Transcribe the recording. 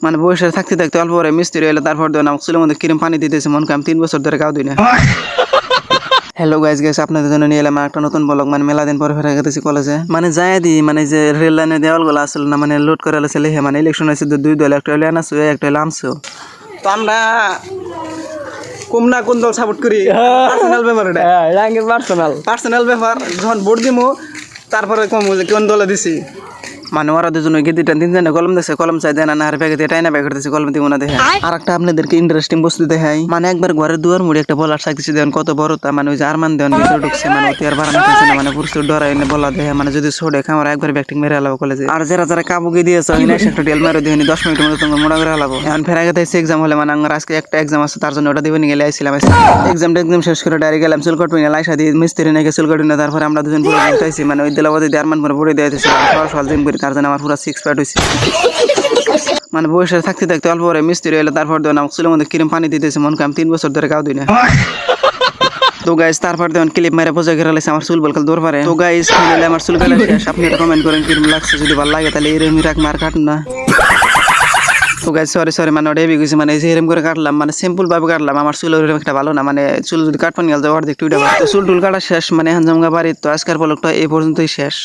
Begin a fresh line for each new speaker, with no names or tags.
মানে বয়সে থাকতে থাকতে অল্প পরে মিস্ত্রি এলো, তারপর দেন আমার চুলের মধ্যে কিরম পানি দিতেছে, মনে করি আমি 3 বছর ধরে কাউ দিই না। হ্যালো গাইস আপনাদের জন্য নিয়ে এলাম একটা নতুন ব্লগ। মানে মেলা দিন পরে ফেরা গেছি কলেজে, মানে যাই দি মানে যে রেল লাইনের দেওয়ালগুলো আসলে না, মানে লোড করে আলো লেহে, মানে ইলেকশন হয়েছে 2 দল, একটা হলে আনাসু একটা হলে আমসু। তো আমরা কোন দল সাপোর্ট করি পার্সোনাল ব্যাপার, এটা রাঙ্গের পার্সোনাল ব্যাপার। যখন ভোট দিমু তারপরে কম যে কোন দলে দিছি। মানে ওরা দুজন ওই গেদিটা 3 জনে কলম দিছে, কলম চাই দেয় না, আর প্যাকেট এটাই না প্যাকেট দিছে, কলম দিব না দেখে। আর একটা আপনাদেরকে ইন্টারেস্টিং বস্তু দেখাই, মানে একবার ঘরের দুয়ার মুড়ে একটা বলার সাইতেছে, দেন কত বড় তা, মানে ওই যে আরমান দেন ভিতরে ঢুকছে, মানে ওতে আর বারানা খাইছে না, মানে প্রচুর ডরাই এনে বলা দেখে, মানে যদি ছোড়ে খামার একবার ব্যাটিং মেরে আলাবো কলেজে। আর যারা কাবুকে দিয়েছে ওই না একটা ডেল মেরে দিয়ে 10 মিনিটের মধ্যে তোমার মোড়া করে আলাবো। এখন ফেরা গেছে এক্সাম হলে, মানে আমার আজকে একটা এক্সাম আছে, তার জন্য ওটা দিবে নিয়ে গেলে আইছিলাম। এক্সাম শেষ করে ডাইরেক্ট গেলাম চুল কাটবি না, লাইসা দিয়ে মিস্ত্রি নাকি চুল কাটবি না। তারপরে আমরা দুজন পুরো উঠাইছি, মানে ওই দিলাবাদে দিয়ে আরমান করে পড়ে দিয়েছে সকাল জিম করি, তার জন্য আমার পুরো 6 প্যাট হয়েছে। মানে বয়সে থাকতে থাকতে অল্প পরে মিস্ত্রি এলো, তারপর দেন আমার চুলের মধ্যে কিরম পানি দিতেছে, মনে করি আমি 3 বছর ধরে কাউ দিই না। তো গাইস তারপর দেখুন ক্লিপ মেরে বোঝা ঘেরা লাগছে আমার চুল বলকাল দৌড় পারে। তো গাইস ফাইনালি আমার চুল কাটা শেষ। আপনি কমেন্ট করেন কিরম লাগছে, যদি ভালো লাগে তাহলে এরম রাখ মার কাটুন না। তো গাইস সরি মানে ওটা হেভি গেছে, মানে এরম করে কাটলাম, মানে সিম্পল ভাবে কাটলাম। আমার চুল ওরকম একটা ভালো না, মানে চুল যদি কাটপান গেল তো অর্ধেক টুইটা। তো চুল কাটা শেষ, মানে হানজামগা বাড়ি। তো আজকের ব্লগটা এই পর্যন্তই শেষ।